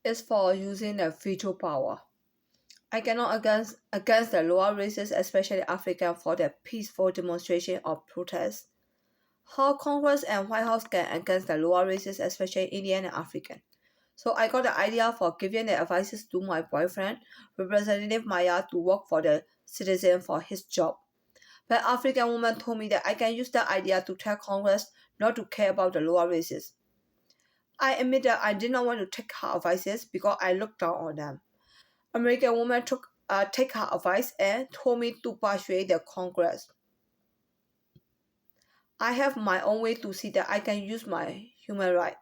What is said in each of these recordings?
is for using the veto power. I cannot against the lower races, especially African, for the peaceful demonstration or protest. How Congress and White House can against the lower races, especially Indian and African. So I got the idea for giving the advices to my boyfriend, Representative Maya, to work for the citizen for his job. But African woman told me that I can use that idea to tell Congress not to care about the lower races. I admit that I did not want to take her advices because I looked down on them. American woman take her advice and told me to persuade the Congress. I have my own way to see that I can use my human right.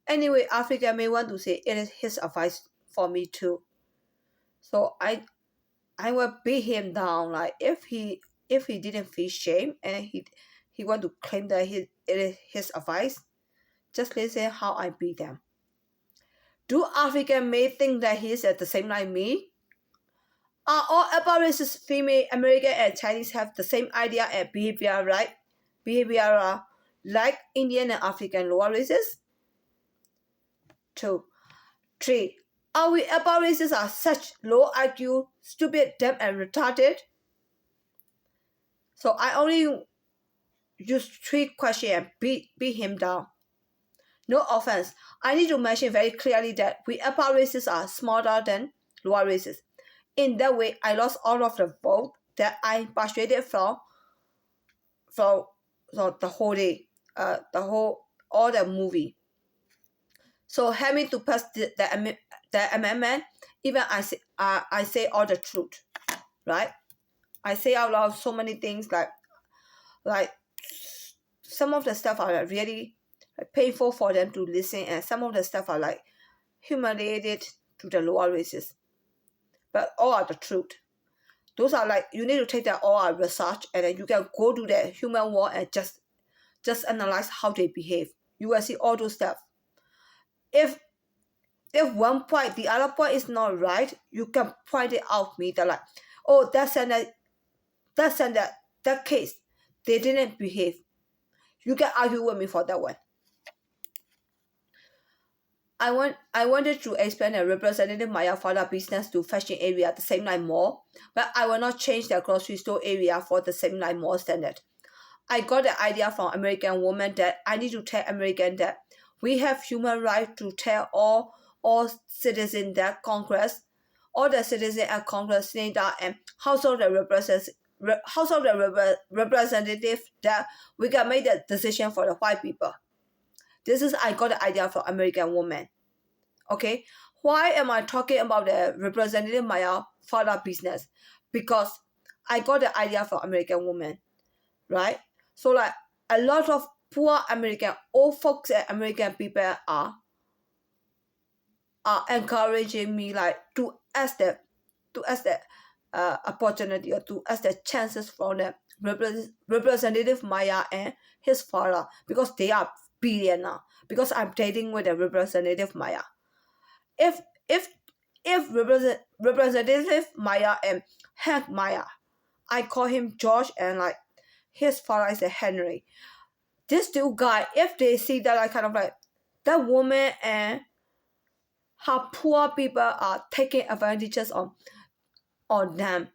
Anyway, Africa may want to say it is his advice for me too. So I will beat him down. Like if he didn't feel shame and he want to claim that it is his advice, just listen how I beat them. Do African may think that he is at the same like me? Are all abolitionists female American and Chinese have the same idea and behavior like Indian and African lower races? 2. 3. Are we abolitionists are such low IQ, stupid, dumb, and retarded? So I only use 3 questions and beat him down. No offense, I need to mention very clearly that we upper races are smarter than lower races. In that way, I lost all of the vote that I persuaded from the whole day, all the movie. So help me to pass the amendment. Even I say all the truth, right? I say out loud so many things like some of the stuff are really painful for them to listen, and some of the stuff are like humiliated to the lower races. But all are the truth. Those are like you need to take that all our research and then you can go to the human world and just analyze how they behave. You will see all those stuff. If one point the other point is not right, you can point it out me that like, oh that case they didn't behave. You can argue with me for that one. I wanted to expand a Representative Maya father business to fashion area at the same line mall, but I will not change the grocery store area for the same line mall standard. I got the idea from American woman that I need to tell American that we have human right to tell all citizens that Congress, all the citizens at Congress, Senate, and House of the Representative that we can make the decision for the white people. This is I got the idea from American woman. Okay, why am I talking about the Representative Maya father business? Because I got the idea from American woman, right? So like a lot of poor American, old folks and American people are encouraging me like to ask the opportunity or to ask the chances from the Representative Maya and his father because they are billionaire. Because I'm dating with the Representative Maya. If Representative Maya and Hank Maya, I call him George and like his father is a Henry. These two guys, if they see that I kind of like that woman and how poor people are taking advantages on them,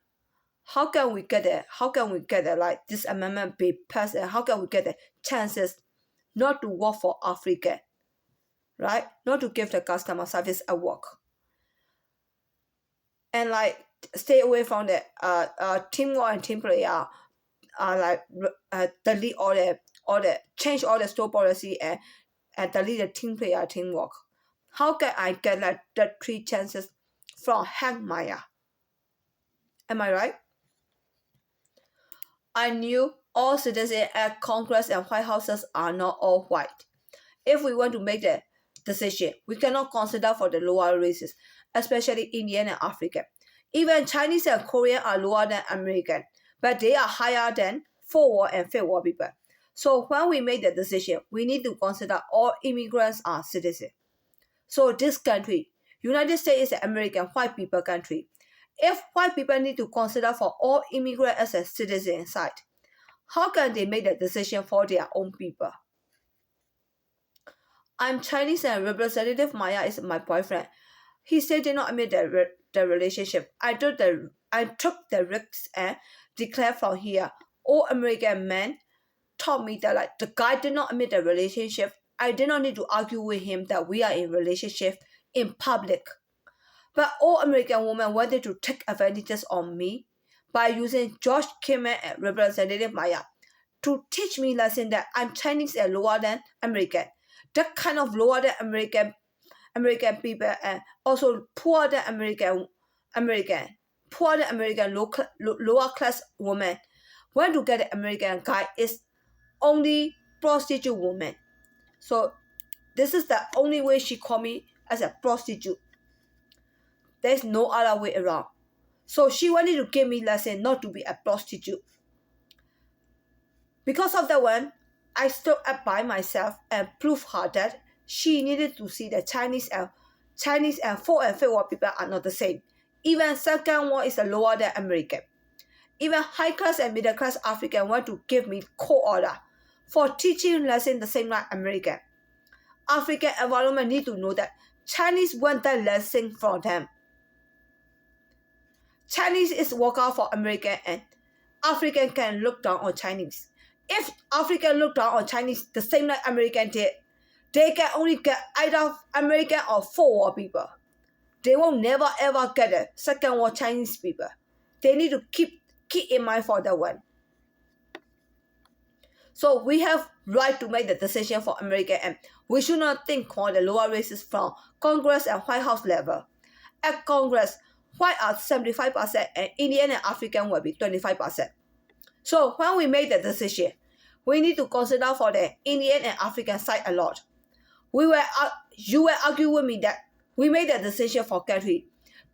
how can we get it? How can we get it like this amendment be passed? And how can we get the chances not to work for Africa, right? Not to give the customer service at work, and like stay away from the teamwork and team player. Like delete all the change all the store policy and delete the team player teamwork. How can I get like the 3 chances from Hank Maya? Am I right? I knew all citizens at Congress and White Houses are not all white. If we want to make the decision, we cannot consider for the lower races, especially Indian and African. Even Chinese and Korean are lower than American, but they are higher than 4th and 5th world people. So when we make the decision, we need to consider all immigrants are citizens. So this country, United States is an American white people country. If white people need to consider for all immigrants as a citizen inside, how can they make the decision for their own people? I'm Chinese and Representative Maya is my boyfriend. He still did not admit the relationship. I took the risks and declared from here. All American men told me that like the guy did not admit the relationship. I did not need to argue with him that we are in relationship in public. But all American women wanted to take advantages on me by using George Kimmer and Representative Maya to teach me lesson that I'm Chinese and lower than American. That kind of lower than American people and also poor than American lower class women want to get an American guy is only prostitute woman. So this is the only way she called me as a prostitute. There's no other way around. So she wanted to give me lesson not to be a prostitute. Because of that one, I stood up by myself and proved her that she needed to see that Chinese and full and fake white people are not the same. Even second one is lower than American. Even high class and middle class African want to give me court order for teaching lesson the same like American. African environment need to know that Chinese want that lesson from them. Chinese is work out for American and African can look down on Chinese. If African look down on Chinese the same like American did, they can only get either American or full war people. They will never ever get a second war Chinese people. They need to keep in mind for that one. So we have right to make the decision for American and we should not think on the lower races from Congress and White House level. At Congress, white are 75% and Indian and African will be 25%. So when we make the decision, we need to consider for the Indian and African side a lot. You will argue with me that we made the decision for country,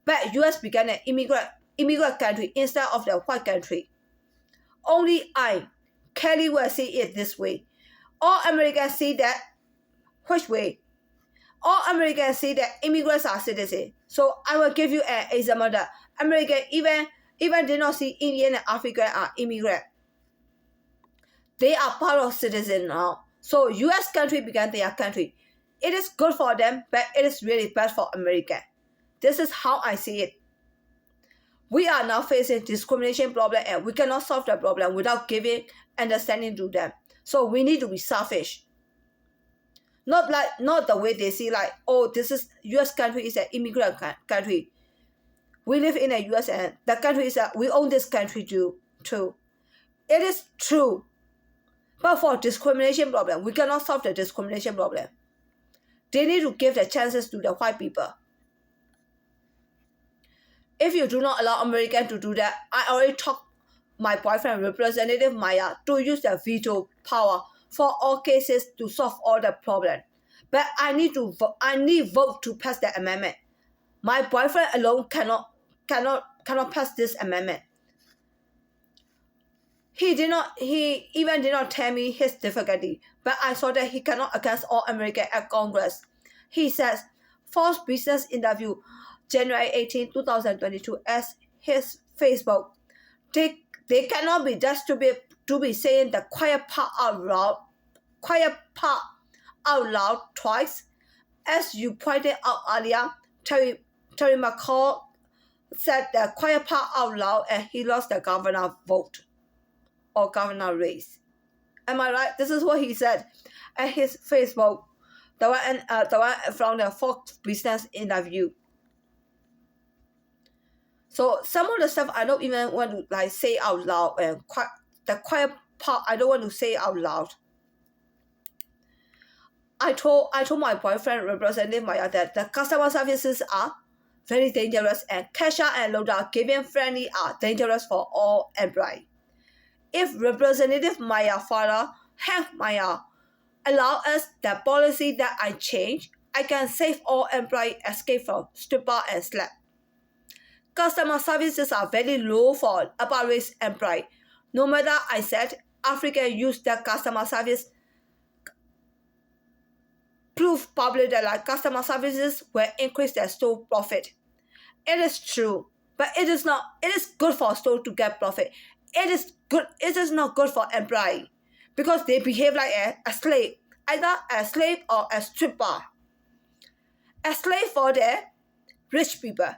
but US became an immigrant country instead of the white country. Only I, Kelly, will see it this way. All Americans see that which way? All Americans see that immigrants are citizens. So I will give you an example that American even did not see Indian and African are immigrant. They are part of citizens now. So US country became their country. It is good for them, but it is really bad for America. This is how I see it. We are now facing discrimination problem and we cannot solve the problem without giving understanding to them. So we need to be selfish. Not the way they see like, oh, this is US country is an immigrant country. We live in a US and the country is we own this country too. It is true. But for discrimination problem, we cannot solve the discrimination problem. They need to give the chances to the white people. If you do not allow Americans to do that, I already talked my boyfriend, Representative Maya, to use the veto power for all cases to solve all the problem. But I need vote to pass the amendment. My boyfriend alone cannot pass this amendment. He even did not tell me his difficulty, but I saw that he cannot against all Americans at Congress. He says, false business interview, January 18, 2022, as his Facebook. They cannot be just to be saying the quiet part out loud twice. As you pointed out earlier, Terry McCall said the quiet part out loud and he lost the governor vote or governor race. Am I right? This is what he said at his Facebook. The one from the Fox Business interview. So some of the stuff I don't even want to like say out loud, and the quiet part I don't want to say out loud. I told my boyfriend, Representative Maya, that the customer services are very dangerous and cashier and loader giving friendly are dangerous for all employees. If Representative Maya father, Hank Maya, allow us the policy that I change, I can save all employees escape from stripper and slap. Customer services are very low for upper race employees. No matter I said, Africa use the customer service proof public that like customer services will increase their store profit. It is true, but it is not. It is good for store to get profit. It is not good for employee because they behave like a slave, either a slave or a stripper. A slave for the rich people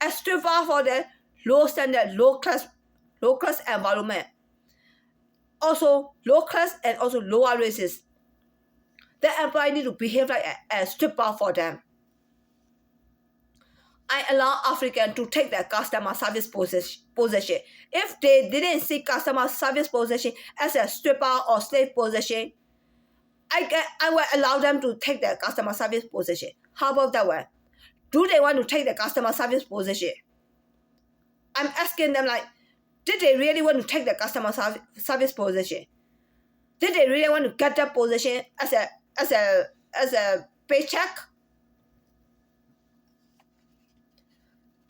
and strive for the low standard, low class environment. Also low class and also lower races. The employer need to behave like a stripper for them. I allow African to take their customer service position. If they didn't see customer service position as a stripper or slave position, I will allow them to take their customer service position. How about that one? Do they want to take the customer service position? I'm asking them like, did they really want to take the customer service position? Did they really want to get that position as a paycheck?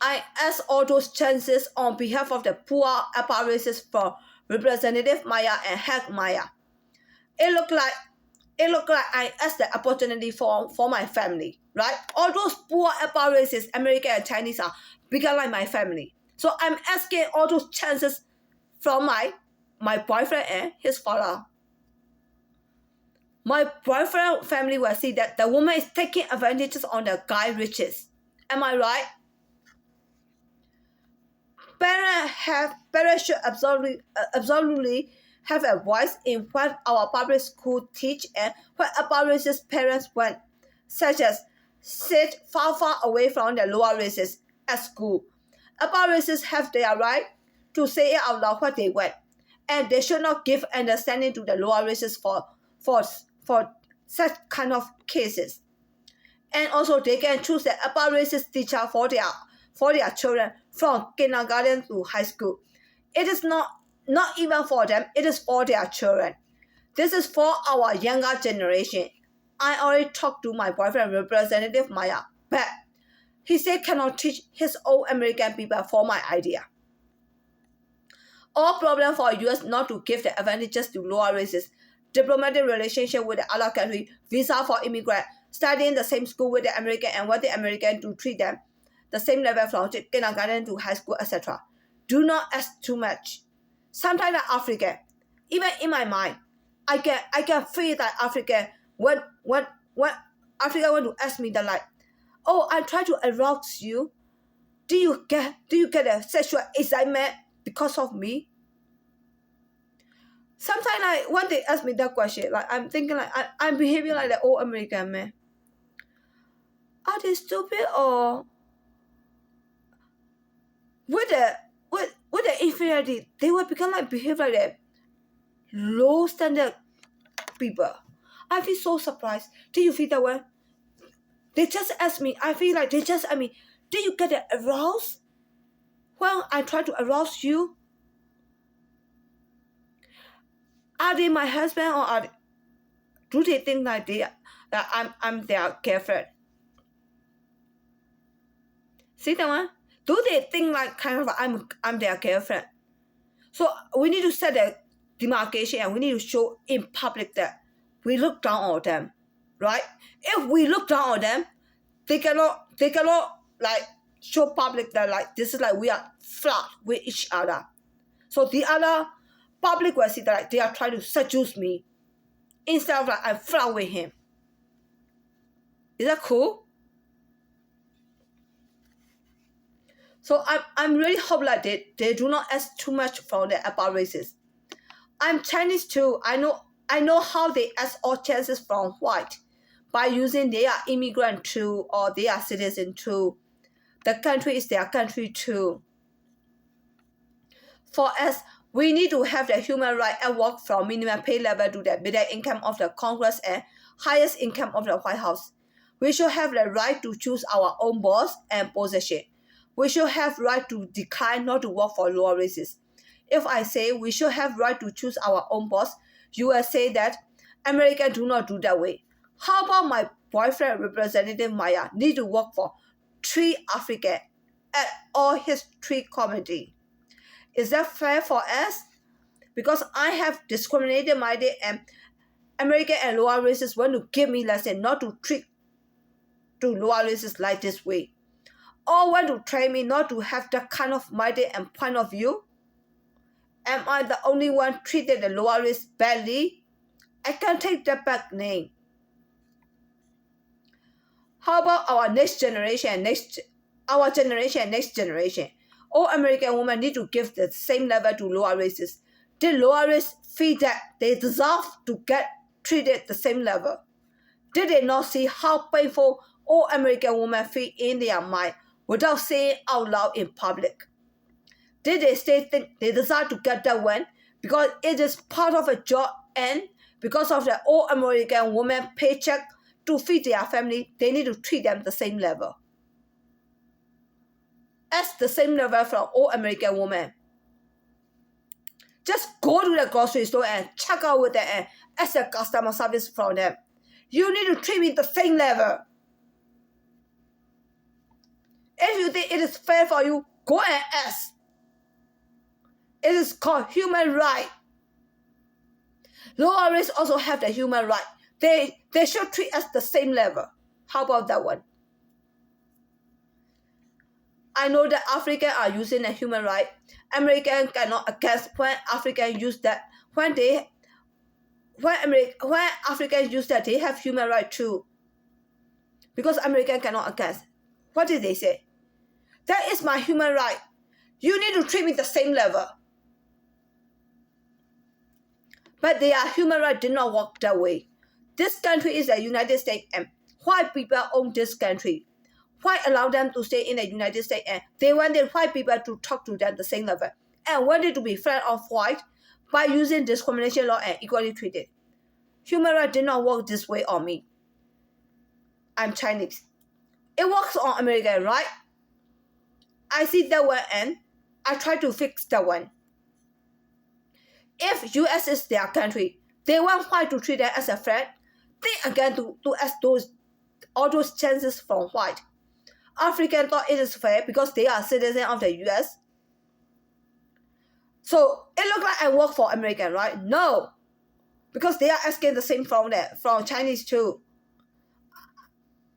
I ask all those chances on behalf of the poor apparatus for Representative Maya and Heck Maya. It looked like I asked the opportunity for my family, right? All those poor apparatus, American and Chinese are bigger like my family. So I'm asking all those chances from my boyfriend and his father. My boyfriend family will see that the woman is taking advantages on the guy riches. Am I right? Parents should absolutely have a voice in what our public school teach and what apparatus parents want, such as sit far away from the lower races at school. Apparatus have their right to say it out loud what they want, and they should not give understanding to the lower races for such kind of cases. And also they can choose the apparatus teacher for their children from kindergarten to high school. It is not even for them, it is for their children. This is for our younger generation. I already talked to my boyfriend, Representative Maya, but he said cannot teach his own American people for my idea. All problem for US not to give the advantages to lower races, diplomatic relationship with the other country, visa for immigrant, studying the same school with the American and want the American to treat them the same level from kindergarten to high school, etc. Do not ask too much. Sometimes like Africa, even in my mind, I can feel that Africa when Africa want to ask me that like, oh, I try to arouse you. Do you get a sexual excitement because of me? Sometimes like when they ask me that question, like I'm thinking like I'm behaving like the old American man. Are they stupid or with the inferiority, they will become like behave like the low standard people. I feel so surprised. Do you feel that way? They just ask me. I feel like they just ask me. Do you get aroused when I try to arouse you? Are they my husband or do they think like that I'm their girlfriend? See that one? Do they think like kind of I'm their girlfriend? So we need to set a demarcation and we need to show in public that we look down on them, right? If we look down on them, they cannot like show public that like this is like we are flat with each other. So the other public will see that like they are trying to seduce me instead of like I'm flat with him. Is that cool? So I'm really hope like they do not ask too much from the about races. I'm Chinese too. I know how they ask all chances from white by using they are immigrant too or they are citizen too. The country is their country too. For us, we need to have the human right and work from minimum pay level to the middle income of the Congress and highest income of the White House. We should have the right to choose our own boss and position. We should have right to decline not to work for lower races. If I say we should have right to choose our own boss, you will say that Americans do not do that way. How about my boyfriend, Representative Maya, need to work for 3 African at all his 3 community? Is that fair for us? Because I have discriminated my day and American and lower races want to give me lesson not to treat to lower races like this way. Or want to train me not to have that kind of minded and point of view? Am I the only one treated the lower race badly? I can take that back name. How about our next generation and our generation, next generation, all American women need to give the same level to lower races. The lower race feel that they deserve to get treated the same level. Did they not see how painful all American women feel in their mind without saying out loud in public? Did they still think they deserve to get that one because it is part of a job and because of the all American woman paycheck to feed their family, they need to treat them the same level? As the same level from all American women. Just go to the grocery store and check out with them and ask the customer service from them. You need to treat me the same level. If you think it is fair for you, go and ask. It is called human right. Lower race also have the human right. They should treat us the same level. How about that one? I know that Africans are using the human right. Americans cannot against when Africans use that. When Africans use that, they have human right too. Because Americans cannot against. What did they say? That is my human right. You need to treat me the same level. But their human right did not work that way. This country is the United States and white people own this country. White allow them to stay in the United States and they wanted white people to talk to them the same level and wanted to be friend of white by using discrimination law and equally treated. Human right did not work this way on me. I'm Chinese. It works on American, right? I see that one and I try to fix that one. If US is their country, they want white to treat them as a friend, they again to ask all those chances from white. Africans thought it is fair because they are citizens of the US. So it looks like I work for American, right? No. Because they are asking the same from Chinese too.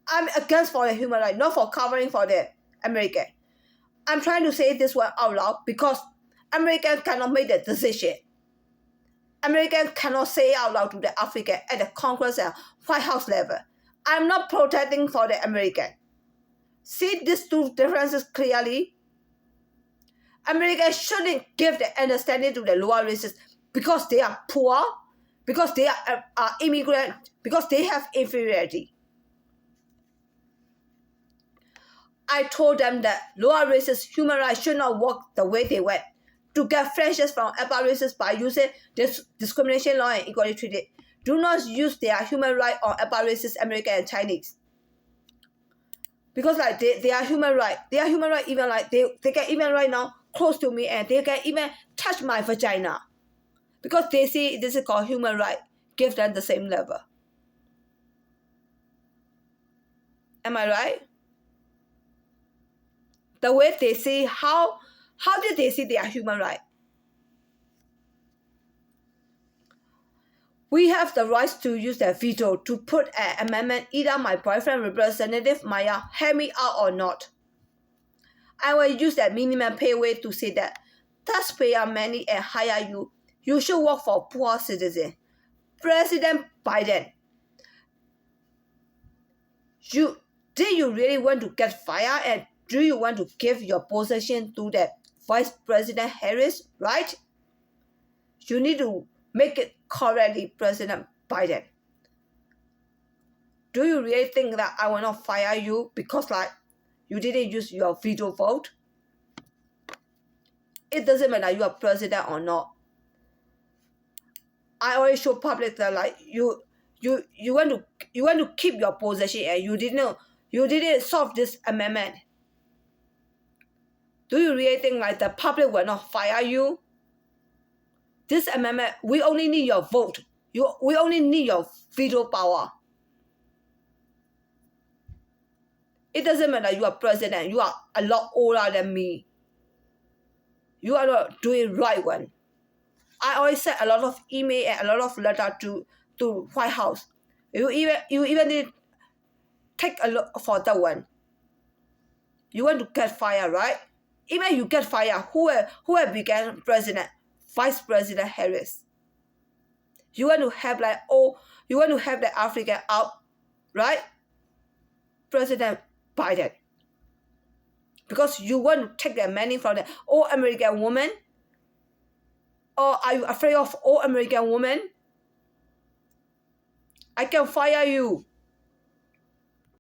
I'm against for the human right, not for covering for the American. I'm trying to say this one out loud because Americans cannot make the decision. Americans cannot say out loud to the African at the Congress and White House level. I'm not protecting for the American. See these two differences clearly? Americans shouldn't give the understanding to the lower races because they are poor, because they are immigrant, because they have inferiority. I told them that lower races human rights should not work the way they went. To get friendships from upper races by using this discrimination law and equality treated. Do not use their human right on upper races, American and Chinese. Because like they are human right. They are human right even like they can even right now close to me and they can even touch my vagina. Because they see this is called human right. Give them the same level. Am I right? The way they see how did they see their human right? We have the right to use the veto to put an amendment either my boyfriend representative Maya hear me out or not. I will use that minimum pay wage to say that taxpayer money and hire you. You should work for poor citizens. President Biden, did you really want to get fired and do you want to give your position to the Vice President Harris, right? You need to make it correctly, President Biden. Do you really think that I will not fire you because like you didn't use your veto vote? It doesn't matter you are president or not. I always show public that like you want to keep your position and you didn't solve this amendment. Do you really think like the public will not fire you? This amendment, we only need your vote. We only need your veto power. It doesn't matter you are president. You are a lot older than me. You are not doing right one. I always send a lot of email and a lot of letter to White House. You even need take a look for that one. You want to get fired, right? Even you get fired, who will become president? Vice President Harris. You want to have like you want to have the Africa out, right? President Biden. because you want to take their money from the all American woman? Or are you afraid of all American women? I can fire you.